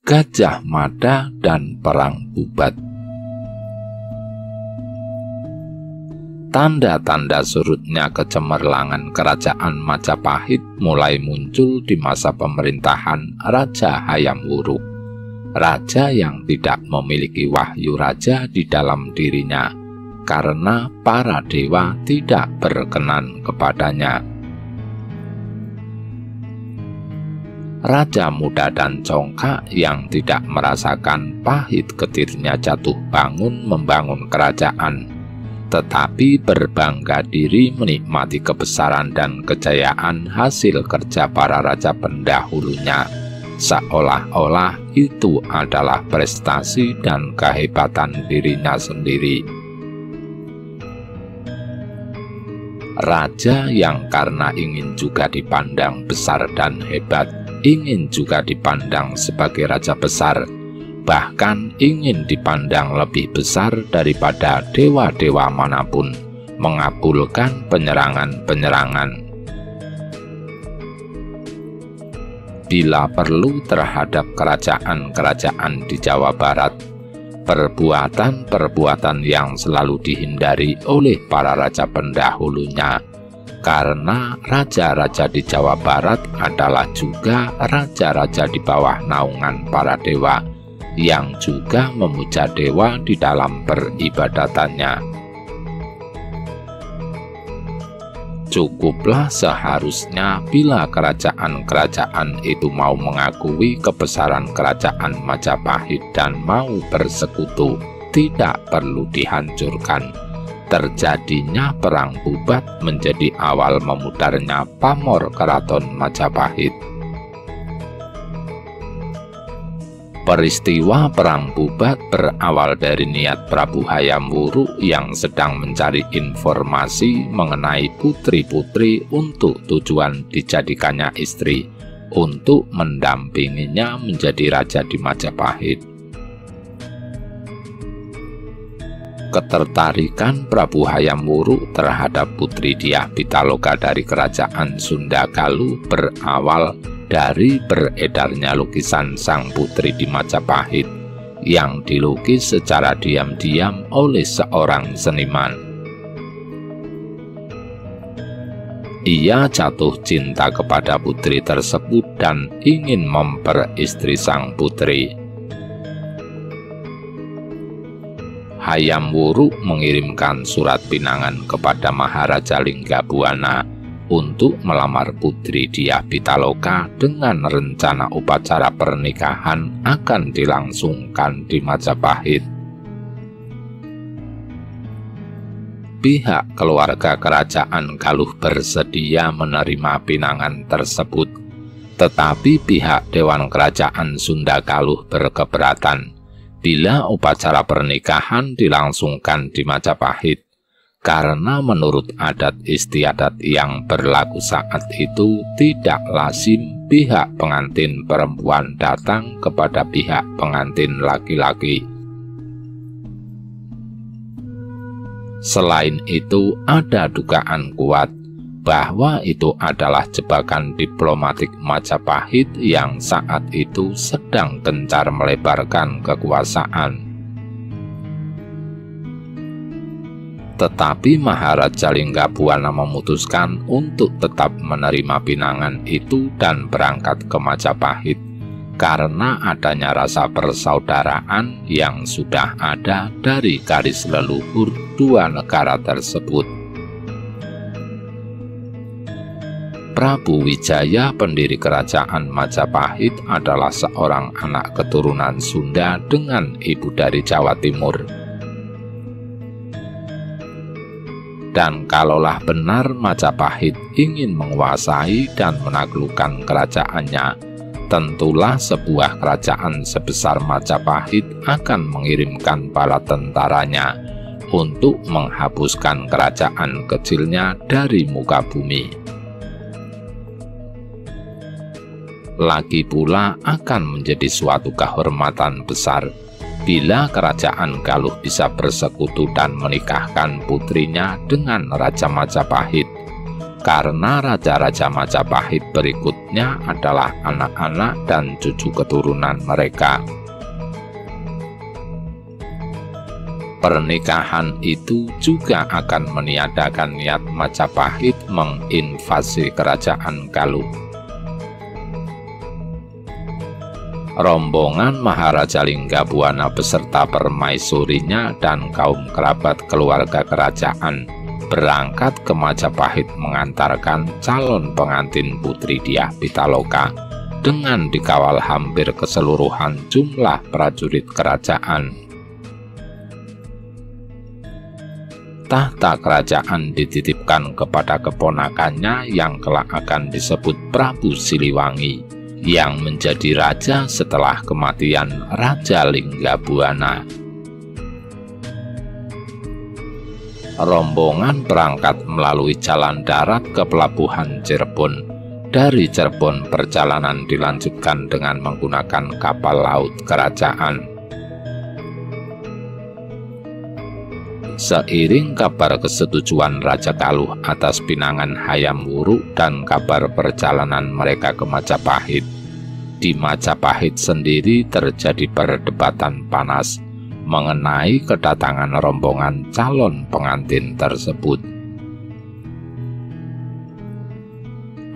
Gajah Mada dan Perang Bubat. Tanda-tanda surutnya kecemerlangan kerajaan Majapahit mulai muncul di masa pemerintahan Raja Hayam Wuruk, raja yang tidak memiliki wahyu raja di dalam dirinya karena para dewa tidak berkenan kepadanya. Raja muda dan congkak yang tidak merasakan pahit getirnya jatuh bangun membangun kerajaan, tetapi berbangga diri menikmati kebesaran dan kejayaan hasil kerja para raja pendahulunya, seolah-olah itu adalah prestasi dan kehebatan dirinya sendiri. Raja yang karena ingin juga dipandang besar dan hebat, ingin juga dipandang sebagai raja besar, bahkan ingin dipandang lebih besar daripada dewa-dewa manapun, mengabulkan penyerangan-penyerangan. Bila perlu terhadap kerajaan-kerajaan di Jawa Barat, perbuatan-perbuatan yang selalu dihindari oleh para raja pendahulunya, karena raja-raja di Jawa Barat adalah juga raja-raja di bawah naungan para dewa, yang juga memuja dewa di dalam peribadatannya. Cukuplah seharusnya bila kerajaan-kerajaan itu mau mengakui kebesaran kerajaan Majapahit dan mau bersekutu, tidak perlu dihancurkan. Terjadinya Perang Bubat menjadi awal memudarnya pamor Keraton Majapahit. Peristiwa Perang Bubat berawal dari niat Prabu Hayam Wuruk yang sedang mencari informasi mengenai putri-putri untuk tujuan dijadikannya istri, untuk mendampinginya menjadi raja di Majapahit. Ketertarikan Prabu Hayam Wuruk terhadap putri Dyah Pitaloka dari kerajaan Sunda Galuh berawal dari beredarnya lukisan sang putri di Majapahit yang dilukis secara diam-diam oleh seorang seniman. Ia jatuh cinta kepada putri tersebut dan ingin memperistri sang putri. Hayam Wuruk mengirimkan surat pinangan kepada Maharaja Linggabuana untuk melamar putri Dyah Pitaloka dengan rencana upacara pernikahan akan dilangsungkan di Majapahit. Pihak keluarga kerajaan Galuh bersedia menerima pinangan tersebut, tetapi pihak Dewan Kerajaan Sunda Galuh berkeberatan bila upacara pernikahan dilangsungkan di Majapahit, karena menurut adat istiadat yang berlaku saat itu tidak lazim pihak pengantin perempuan datang kepada pihak pengantin laki-laki. Selain itu, ada dugaan kuat bahwa itu adalah jebakan diplomatik Majapahit yang saat itu sedang gencar melebarkan kekuasaan. Tetapi Maharaja Linggabuana memutuskan untuk tetap menerima pinangan itu dan berangkat ke Majapahit karena adanya rasa persaudaraan yang sudah ada dari garis leluhur dua negara tersebut. Prabu Wijaya, pendiri kerajaan Majapahit, adalah seorang anak keturunan Sunda dengan ibu dari Jawa Timur. Dan kalaulah benar Majapahit ingin menguasai dan menaklukkan kerajaannya, tentulah sebuah kerajaan sebesar Majapahit akan mengirimkan para tentaranya untuk menghapuskan kerajaan kecilnya dari muka bumi. Lagi pula akan menjadi suatu kehormatan besar bila kerajaan Galuh bisa bersekutu dan menikahkan putrinya dengan Raja Majapahit, karena raja-raja Majapahit berikutnya adalah anak-anak dan cucu keturunan mereka. Pernikahan itu juga akan meniadakan niat Majapahit menginvasi kerajaan Galuh. Rombongan Maharaja Linggabuana beserta permaisurinya dan kaum kerabat keluarga kerajaan berangkat ke Majapahit mengantarkan calon pengantin Putri Dyah Pitaloka dengan dikawal hampir keseluruhan jumlah prajurit kerajaan. Tahta kerajaan dititipkan kepada keponakannya yang kelak akan disebut Prabu Siliwangi, yang menjadi raja setelah kematian Raja Linggabuana. Rombongan berangkat melalui jalan darat ke pelabuhan Cirebon. Dari Cirebon perjalanan dilanjutkan dengan menggunakan kapal laut kerajaan. Seiring kabar kesetujuan Raja Galuh atas pinangan Hayam Wuruk dan kabar perjalanan mereka ke Majapahit, di Majapahit sendiri terjadi perdebatan panas mengenai kedatangan rombongan calon pengantin tersebut.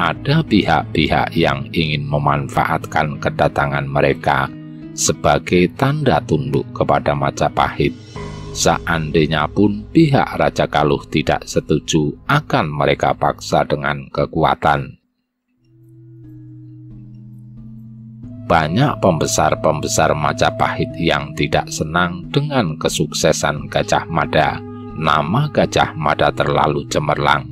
Ada pihak-pihak yang ingin memanfaatkan kedatangan mereka sebagai tanda tunduk kepada Majapahit. Seandainya pun pihak Raja Galuh tidak setuju, akan mereka paksa dengan kekuatan. Banyak pembesar-pembesar Majapahit yang tidak senang dengan kesuksesan Gajah Mada. Nama Gajah Mada terlalu cemerlang,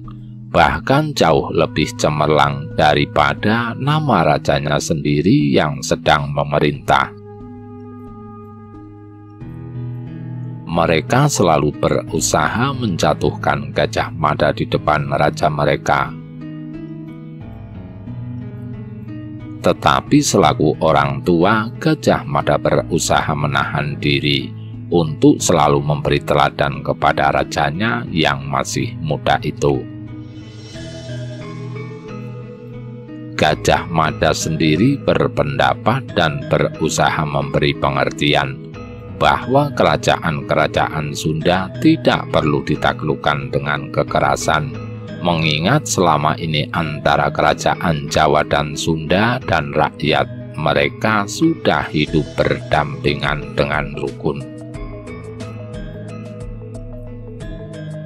bahkan jauh lebih cemerlang daripada nama rajanya sendiri yang sedang memerintah. Mereka selalu berusaha menjatuhkan Gajah Mada di depan raja mereka. Tetapi selaku orang tua, Gajah Mada berusaha menahan diri untuk selalu memberi teladan kepada rajanya yang masih muda itu. Gajah Mada sendiri berpendapat dan berusaha memberi pengertian bahwa kerajaan-kerajaan Sunda tidak perlu ditaklukkan dengan kekerasan, mengingat selama ini antara kerajaan Jawa dan Sunda dan rakyat mereka sudah hidup berdampingan dengan rukun.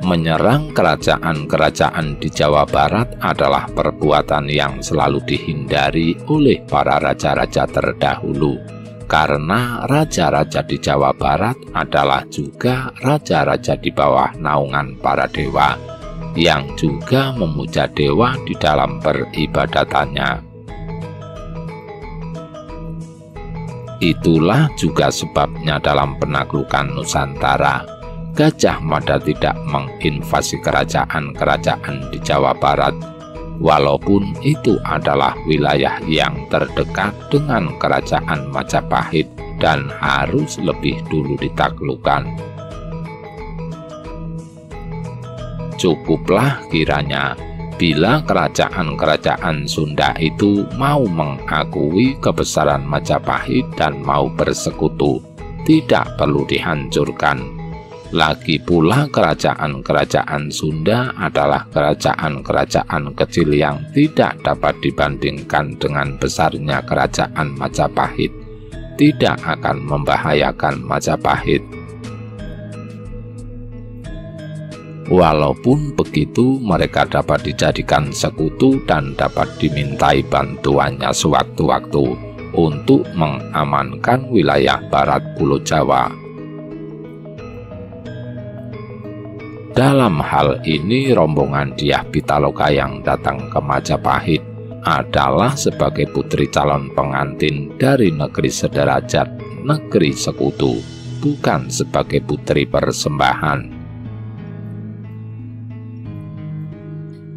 Menyerang kerajaan-kerajaan di Jawa Barat adalah perbuatan yang selalu dihindari oleh para raja-raja terdahulu, karena raja-raja di Jawa Barat adalah juga raja-raja di bawah naungan para dewa, yang juga memuja dewa di dalam peribadatannya. Itulah juga sebabnya dalam penaklukan Nusantara, Gajah Mada tidak menginvasi kerajaan-kerajaan di Jawa Barat, walaupun itu adalah wilayah yang terdekat dengan kerajaan Majapahit dan harus lebih dulu ditaklukkan. Cukuplah kiranya bila kerajaan-kerajaan Sunda itu mau mengakui kebesaran Majapahit dan mau bersekutu, tidak perlu dihancurkan. Lagi pula kerajaan-kerajaan Sunda adalah kerajaan-kerajaan kecil yang tidak dapat dibandingkan dengan besarnya kerajaan Majapahit, tidak akan membahayakan Majapahit. Walaupun begitu, mereka dapat dijadikan sekutu dan dapat dimintai bantuannya sewaktu-waktu untuk mengamankan wilayah barat Pulau Jawa. Dalam hal ini, rombongan Dyah Pitaloka yang datang ke Majapahit adalah sebagai putri calon pengantin dari negeri sederajat, negeri sekutu, bukan sebagai putri persembahan.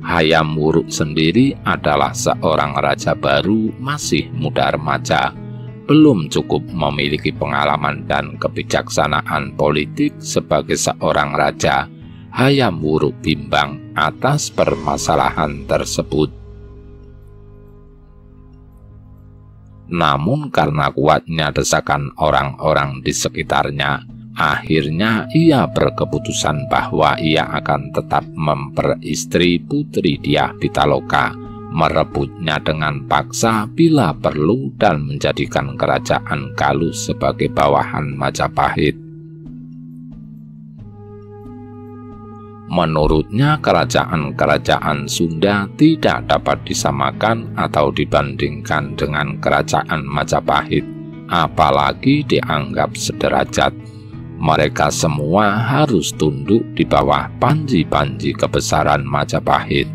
Hayam Wuruk sendiri adalah seorang raja baru, masih muda remaja, belum cukup memiliki pengalaman dan kebijaksanaan politik sebagai seorang raja, Hayam Wuruk bimbang atas permasalahan tersebut. Namun karena kuatnya desakan orang-orang di sekitarnya, akhirnya ia berkeputusan bahwa ia akan tetap memperistri Putri Dyah Pitaloka, merebutnya dengan paksa bila perlu dan menjadikan kerajaan Galuh sebagai bawahan Majapahit. Menurutnya kerajaan-kerajaan Sunda tidak dapat disamakan atau dibandingkan dengan kerajaan Majapahit, apalagi dianggap sederajat. Mereka semua harus tunduk di bawah panji-panji kebesaran Majapahit.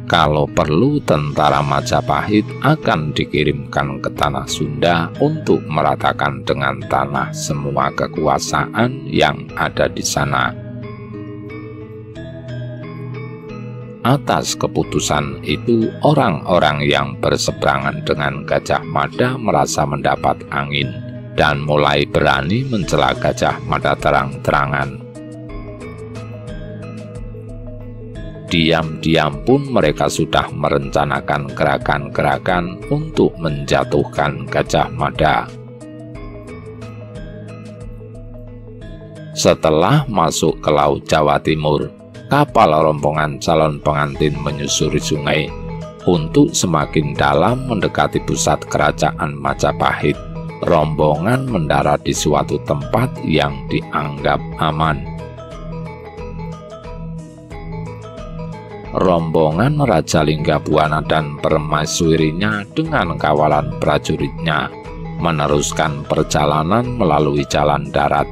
Kalau perlu, tentara Majapahit akan dikirimkan ke tanah Sunda untuk meratakan dengan tanah semua kekuasaan yang ada di sana. Atas keputusan itu, orang-orang yang berseberangan dengan Gajah Mada merasa mendapat angin dan mulai berani mencela Gajah Mada terang-terangan. Diam-diam pun mereka sudah merencanakan gerakan-gerakan untuk menjatuhkan Gajah Mada. Setelah masuk ke Laut Jawa Timur, kapal rombongan calon pengantin menyusuri sungai untuk semakin dalam mendekati pusat kerajaan Majapahit. Rombongan mendarat di suatu tempat yang dianggap aman. Rombongan Raja Linggabuana dan permaisurinya dengan kawalan prajuritnya meneruskan perjalanan melalui jalan darat,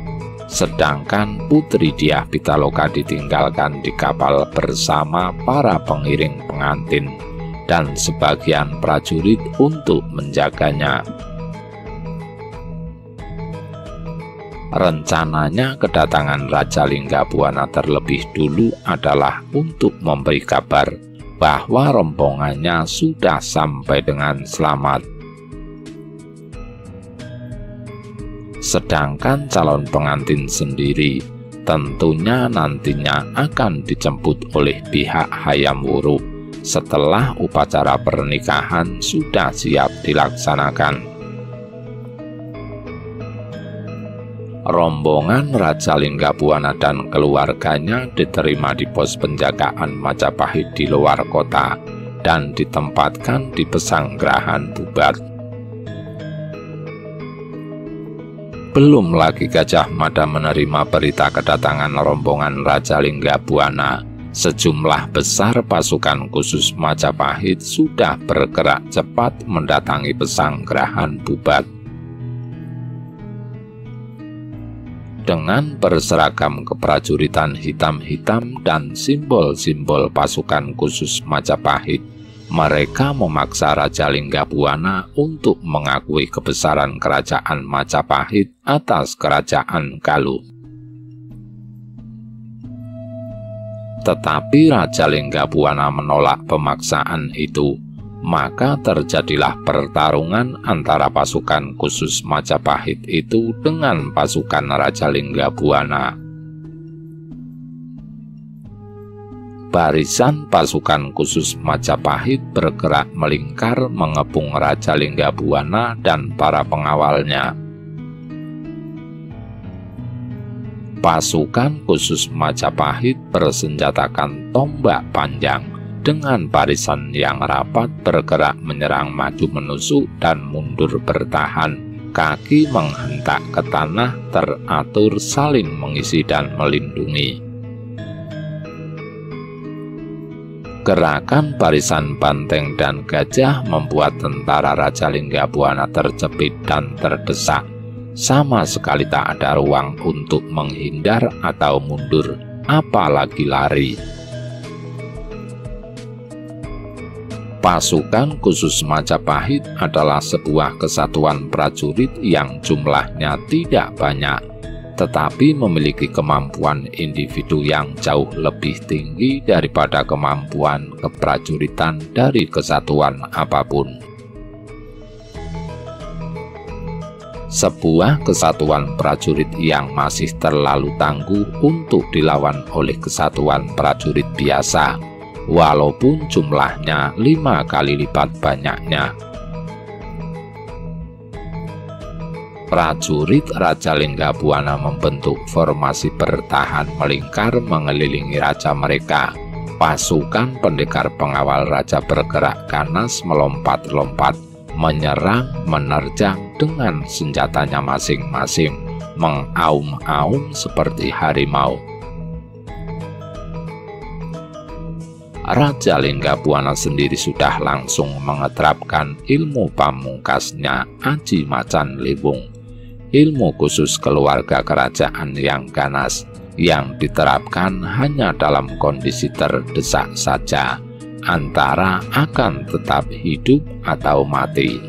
sedangkan Putri Dyah Pitaloka ditinggalkan di kapal bersama para pengiring pengantin dan sebagian prajurit untuk menjaganya. Rencananya kedatangan Raja Linggabuana terlebih dulu adalah untuk memberi kabar bahwa rombongannya sudah sampai dengan selamat. Sedangkan calon pengantin sendiri tentunya nantinya akan dijemput oleh pihak Hayam Wuruk setelah upacara pernikahan sudah siap dilaksanakan. Rombongan Raja Linggabuana dan keluarganya diterima di pos penjagaan Majapahit di luar kota dan ditempatkan di Pesanggerahan Bubat. Belum lagi Gajah Mada menerima berita kedatangan rombongan Raja Linggabuana, sejumlah besar pasukan khusus Majapahit sudah bergerak cepat mendatangi Pesanggerahan Bubat. Dengan berseragam keprajuritan hitam-hitam dan simbol-simbol pasukan khusus Majapahit, mereka memaksa Raja Linggabuana untuk mengakui kebesaran kerajaan Majapahit atas kerajaan Galuh. Tetapi Raja Linggabuana menolak pemaksaan itu, maka terjadilah pertarungan antara pasukan khusus Majapahit itu dengan pasukan Raja Linggabuana. Barisan pasukan khusus Majapahit bergerak melingkar mengepung Raja Linggabuana dan para pengawalnya. Pasukan khusus Majapahit bersenjatakan tombak panjang dengan barisan yang rapat bergerak menyerang maju menusuk dan mundur bertahan, kaki menghentak ke tanah teratur saling mengisi dan melindungi. Gerakan barisan banteng dan gajah membuat tentara Raja Linggabuana terjepit dan terdesak, sama sekali tak ada ruang untuk menghindar atau mundur, apalagi lari. Pasukan khusus Majapahit adalah sebuah kesatuan prajurit yang jumlahnya tidak banyak, tetapi memiliki kemampuan individu yang jauh lebih tinggi daripada kemampuan keprajuritan dari kesatuan apapun. sebuah kesatuan prajurit yang masih terlalu tangguh untuk dilawan oleh kesatuan prajurit biasa, walaupun jumlahnya 5 kali lipat banyaknya. Prajurit Raja Linggabuana membentuk formasi bertahan melingkar mengelilingi raja mereka. Pasukan pendekar pengawal raja bergerak ganas melompat-lompat, menyerang, menerjang dengan senjatanya masing-masing, mengaum-aum seperti harimau. Raja Linggabuana sendiri sudah langsung mengeterapkan ilmu pamungkasnya Aji Macan Liwung, ilmu khusus keluarga kerajaan yang ganas, yang diterapkan hanya dalam kondisi terdesak saja, antara akan tetap hidup atau mati.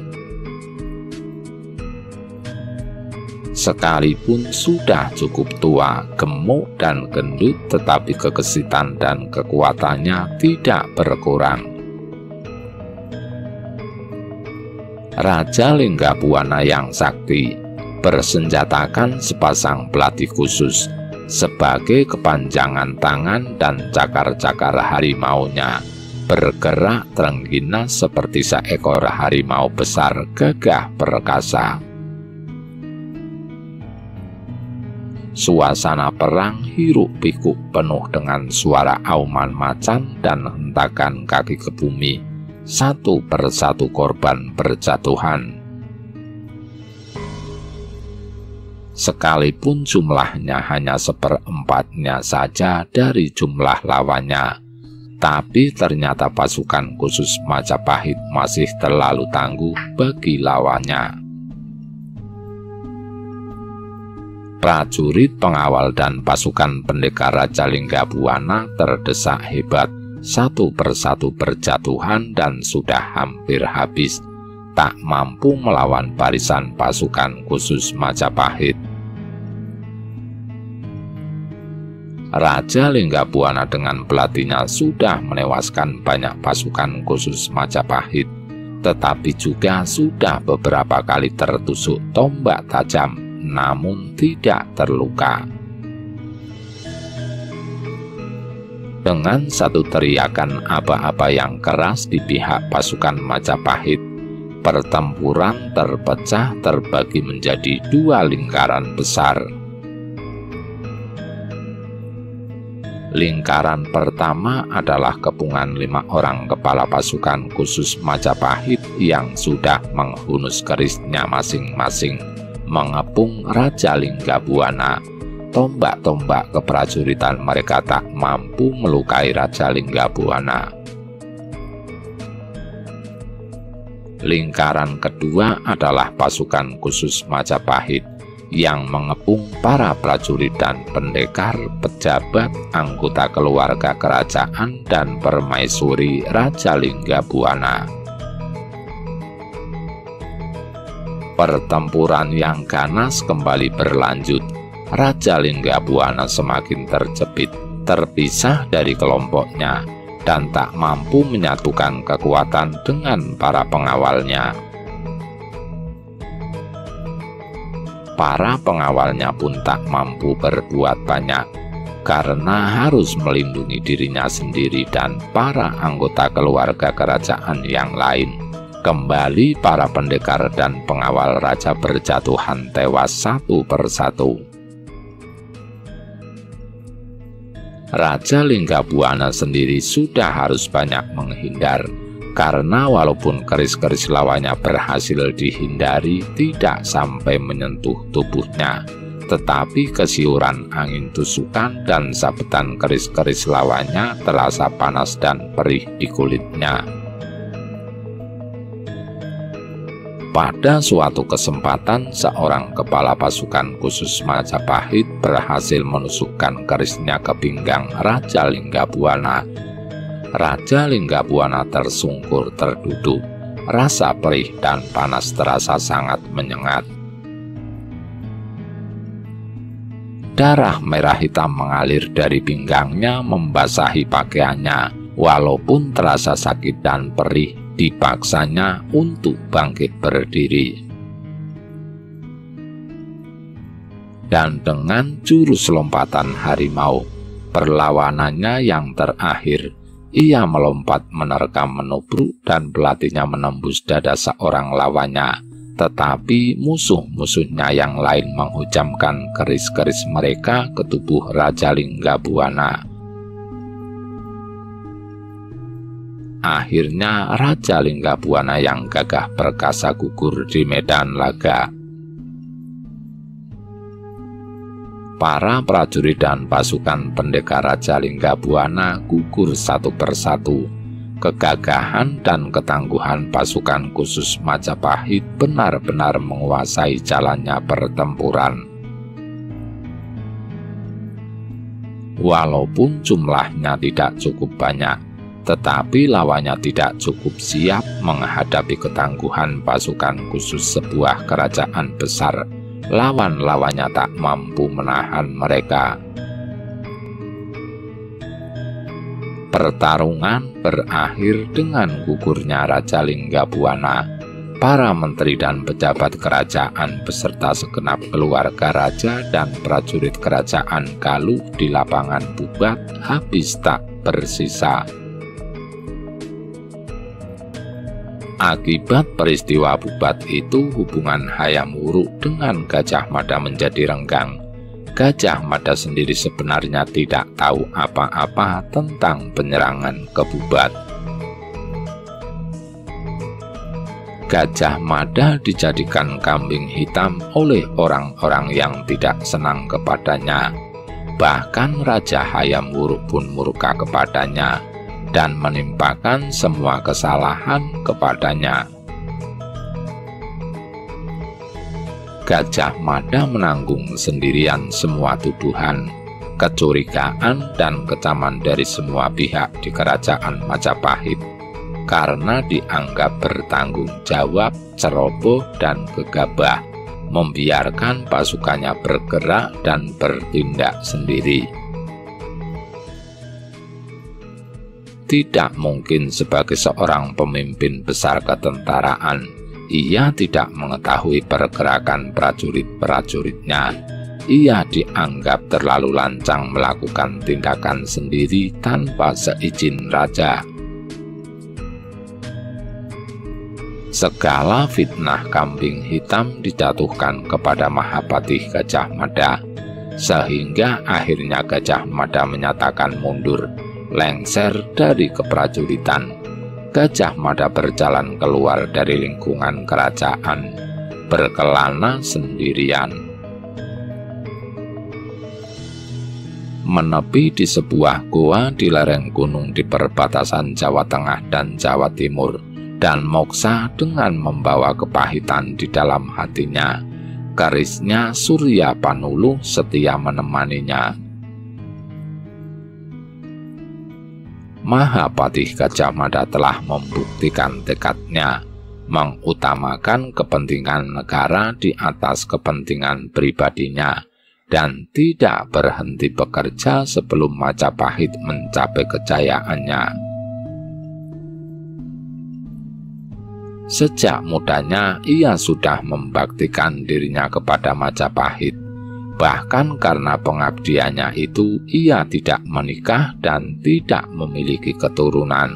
Sekalipun sudah cukup tua, gemuk dan gendut, tetapi kegesitan dan kekuatannya tidak berkurang. Raja Linggabuana yang sakti bersenjatakan sepasang pelatih khusus sebagai kepanjangan tangan dan cakar-cakar harimaunya, bergerak terengginas seperti seekor harimau besar gagah perkasa. Suasana perang hiruk-pikuk penuh dengan suara auman macan dan hentakan kaki ke bumi. Satu persatu korban berjatuhan. Sekalipun jumlahnya hanya 1/4-nya saja dari jumlah lawannya, tapi ternyata pasukan khusus Majapahit masih terlalu tangguh bagi lawannya. Prajurit pengawal dan pasukan pendekar Raja Linggabuana terdesak hebat, satu persatu berjatuhan dan sudah hampir habis, tak mampu melawan barisan pasukan khusus Majapahit. Raja Linggabuana dengan pelatihnya sudah menewaskan banyak pasukan khusus Majapahit, tetapi juga sudah beberapa kali tertusuk tombak tajam, namun tidak terluka. Dengan satu teriakan aba-aba yang keras di pihak pasukan Majapahit, pertempuran terpecah terbagi menjadi 2 lingkaran besar. Lingkaran pertama adalah kepungan 5 orang kepala pasukan khusus Majapahit yang sudah menghunus kerisnya masing-masing, mengepung Raja Linggabuana. Tombak-tombak keprajuritan mereka tak mampu melukai Raja Linggabuana. Lingkaran kedua adalah pasukan khusus Majapahit yang mengepung para prajurit dan pendekar, pejabat, anggota keluarga kerajaan, dan permaisuri Raja Linggabuana. Pertempuran yang ganas kembali berlanjut. Raja Linggabuana semakin terjepit, terpisah dari kelompoknya, dan tak mampu menyatukan kekuatan dengan para pengawalnya. Para pengawalnya pun tak mampu berbuat banyak, karena harus melindungi dirinya sendiri dan para anggota keluarga kerajaan yang lain. Kembali para pendekar dan pengawal raja berjatuhan tewas satu persatu. Raja Linggabuana sendiri sudah harus banyak menghindar, karena walaupun keris-keris lawannya berhasil dihindari tidak sampai menyentuh tubuhnya, tetapi kesiuran angin tusukan dan sabetan keris-keris lawannya terasa panas dan perih di kulitnya. Pada suatu kesempatan, seorang kepala pasukan khusus Majapahit berhasil menusukkan kerisnya ke pinggang Raja Linggabuana. Raja Linggabuana tersungkur terduduk, rasa perih dan panas terasa sangat menyengat. Darah merah hitam mengalir dari pinggangnya membasahi pakaiannya, walaupun terasa sakit dan perih, dipaksanya untuk bangkit berdiri. dan dengan jurus lompatan harimau, perlawanannya yang terakhir, ia melompat menerkam menubruk dan pelatihnya menembus dada seorang lawannya, tetapi musuh-musuhnya yang lain menghujamkan keris-keris mereka ke tubuh Raja Linggabuana. Akhirnya Raja Linggabuana yang gagah perkasa gugur di medan laga. Para prajurit dan pasukan pendekar Raja Linggabuana gugur satu persatu. Kegagahan dan ketangguhan pasukan khusus Majapahit benar-benar menguasai jalannya pertempuran. Walaupun jumlahnya tidak cukup banyak, tetapi lawannya tidak cukup siap menghadapi ketangguhan pasukan khusus sebuah kerajaan besar. Lawan-lawannya tak mampu menahan mereka. Pertarungan berakhir dengan gugurnya Raja Linggabuana. Para menteri dan pejabat kerajaan beserta segenap keluarga raja dan prajurit kerajaan Galuh di lapangan Bubat habis tak bersisa. Akibat peristiwa Bubat itu, hubungan Hayam Wuruk dengan Gajah Mada menjadi renggang. Gajah Mada sendiri sebenarnya tidak tahu apa-apa tentang penyerangan ke Bubat. Gajah Mada dijadikan kambing hitam oleh orang-orang yang tidak senang kepadanya. Bahkan Raja Hayam Wuruk pun murka kepadanya dan menimpakan semua kesalahan kepadanya. Gajah Mada menanggung sendirian semua tuduhan, kecurigaan, dan kecaman dari semua pihak di kerajaan Majapahit karena dianggap bertanggung jawab, ceroboh, dan gegabah, membiarkan pasukannya bergerak dan bertindak sendiri. Tidak mungkin sebagai seorang pemimpin besar ketentaraan, ia tidak mengetahui pergerakan prajurit-prajuritnya. Ia dianggap terlalu lancang melakukan tindakan sendiri tanpa seizin raja. Segala fitnah kambing hitam dijatuhkan kepada Mahapatih Gajah Mada, sehingga akhirnya Gajah Mada menyatakan mundur, lengser dari keprajuritan. Gajah Mada berjalan keluar dari lingkungan kerajaan, berkelana sendirian. Menepi di sebuah goa di lereng gunung di perbatasan Jawa Tengah dan Jawa Timur, dan Moksa dengan membawa kepahitan di dalam hatinya. Kerisnya Surya Panuluh setia menemaninya. Mahapatih Gajah Mada telah membuktikan tekadnya, mengutamakan kepentingan negara di atas kepentingan pribadinya, dan tidak berhenti bekerja sebelum Majapahit mencapai kejayaannya. Sejak mudanya ia sudah membaktikan dirinya kepada Majapahit. Bahkan karena pengabdiannya itu, ia tidak menikah dan tidak memiliki keturunan.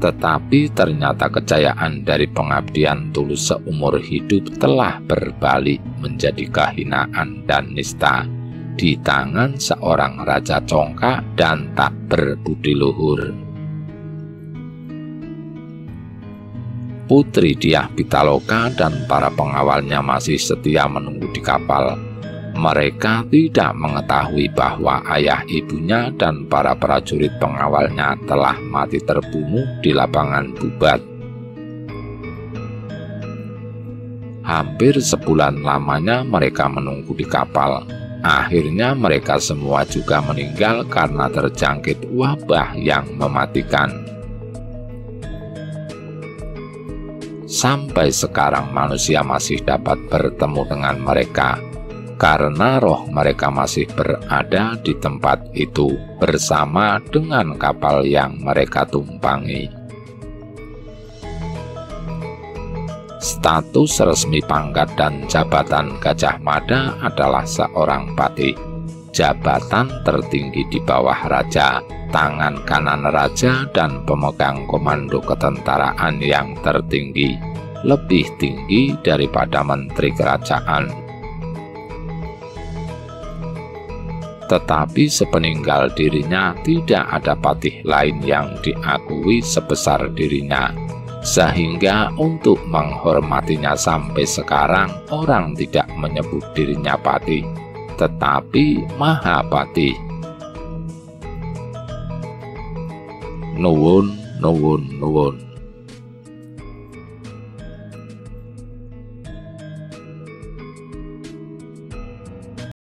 Tetapi ternyata kejayaan dari pengabdian tulus seumur hidup telah berbalik menjadi kehinaan dan nista di tangan seorang raja congkak dan tak berbudi luhur. Putri Dyah Pitaloka dan para pengawalnya masih setia menunggu di kapal. Mereka tidak mengetahui bahwa ayah ibunya dan para prajurit pengawalnya telah mati terbunuh di lapangan Bubat. Hampir sebulan lamanya mereka menunggu di kapal. Akhirnya mereka semua juga meninggal karena terjangkit wabah yang mematikan. Sampai sekarang manusia masih dapat bertemu dengan mereka, karena roh mereka masih berada di tempat itu bersama dengan kapal yang mereka tumpangi. Status resmi pangkat dan jabatan Gajah Mada adalah seorang patih, jabatan tertinggi di bawah raja, tangan kanan raja dan pemegang komando ketentaraan yang tertinggi, lebih tinggi daripada menteri kerajaan. Tetapi sepeninggal dirinya tidak ada patih lain yang diakui sebesar dirinya, sehingga untuk menghormatinya sampai sekarang orang tidak menyebut dirinya patih, tetapi Mahapatih. Nuwun, nuwun, nuwun.